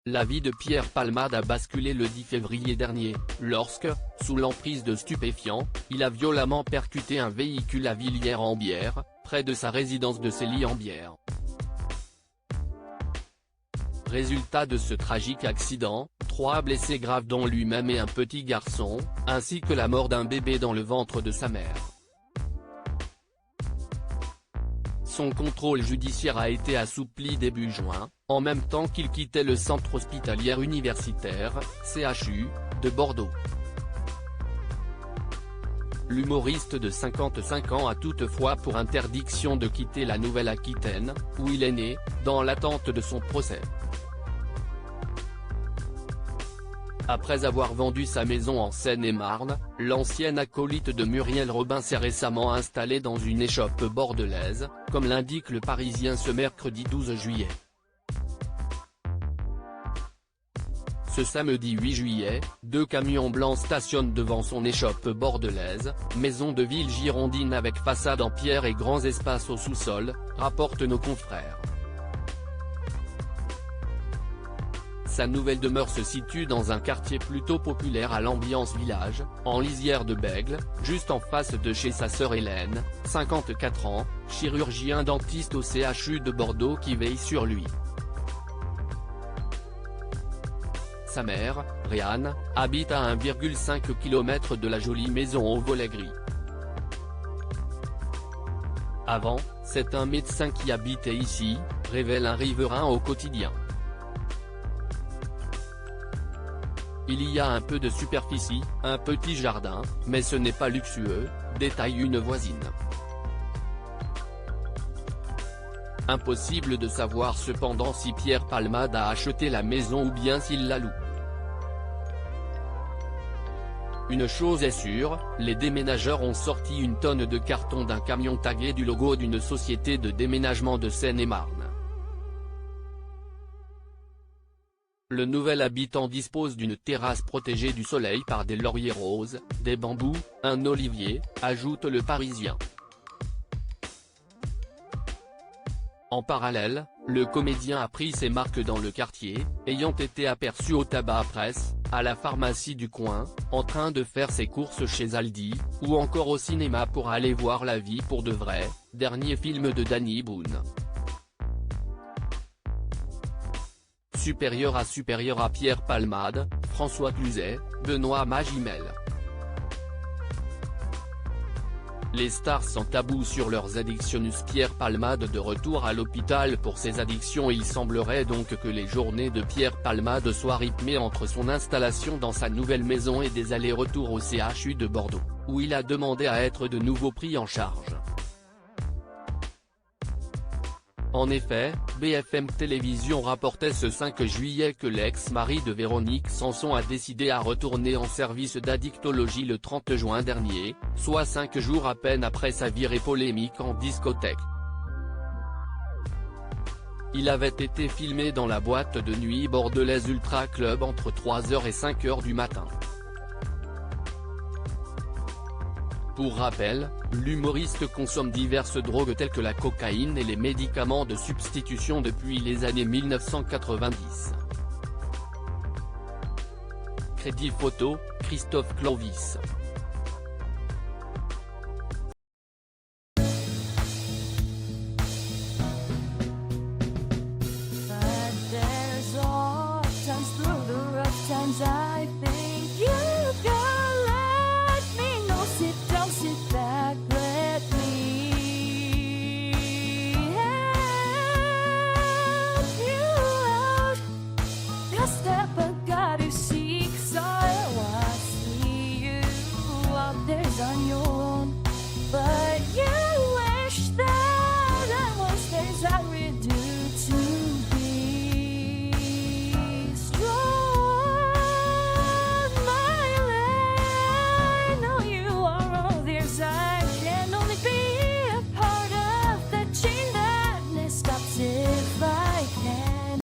La vie de Pierre Palmade a basculé le 10 février dernier, lorsque, sous l'emprise de stupéfiants, il a violemment percuté un véhicule à Villiers-en-Bière, près de sa résidence de Célie-en-Bière. Résultat de ce tragique accident, 3 blessés graves dont lui-même et un petit garçon, ainsi que la mort d'un bébé dans le ventre de sa mère. Son contrôle judiciaire a été assoupli début juin, en même temps qu'il quittait le centre hospitalier universitaire, CHU, de Bordeaux. L'humoriste de 55 ans a toutefois pour interdiction de quitter la Nouvelle-Aquitaine, où il est né, dans l'attente de son procès. Après avoir vendu sa maison en Seine-et-Marne, l'ancien acolyte de Muriel Robin s'est récemment installé dans une échoppe bordelaise, comme l'indique Le Parisien ce mercredi 12 juillet. Ce samedi 8 juillet, 2 camions blancs stationnent devant son échoppe bordelaise, maison de ville girondine avec façade en pierre et grands espaces au sous-sol, rapportent nos confrères. Sa nouvelle demeure se situe dans un quartier plutôt populaire à l'ambiance village, en lisière de Bègle, juste en face de chez sa sœur Hélène, 54 ans, chirurgien dentiste au CHU de Bordeaux qui veille sur lui. Sa mère, Réanne, habite à 1,5 km de la jolie maison au volet gris. Avant, c'est un médecin qui habitait ici, révèle un riverain au quotidien. Il y a un peu de superficie, un petit jardin, mais ce n'est pas luxueux, détaille une voisine. Impossible de savoir cependant si Pierre Palmade a acheté la maison ou bien s'il la loue. Une chose est sûre, les déménageurs ont sorti une tonne de carton d'un camion tagué du logo d'une société de déménagement de Seine-et-Marne. Le nouvel habitant dispose d'une terrasse protégée du soleil par des lauriers roses, des bambous, un olivier, ajoute Le Parisien. En parallèle, le comédien a pris ses marques dans le quartier, ayant été aperçu au tabac presse, à la pharmacie du coin, en train de faire ses courses chez Aldi, ou encore au cinéma pour aller voir La vie pour de vrai, dernier film de Danny Boone. Supérieur à Pierre Palmade, François Cluzet, Benoît Magimel. Les stars sans tabou sur leurs addictions. Pierre Palmade de retour à l'hôpital pour ses addictions. Il semblerait donc que les journées de Pierre Palmade soient rythmées entre son installation dans sa nouvelle maison et des allers-retours au CHU de Bordeaux, où il a demandé à être de nouveau pris en charge. En effet, BFM Télévision rapportait ce 5 juillet que l'ex-mari de Véronique Sanson a décidé à retourner en service d'addictologie le 30 juin dernier, soit 5 jours à peine après sa virée polémique en discothèque. Il avait été filmé dans la boîte de nuit bordelaise Ultra Club entre 3h et 5h du matin. Pour rappel, l'humoriste consomme diverses drogues telles que la cocaïne et les médicaments de substitution depuis les années 1990. Crédit photo, Christophe Clovis.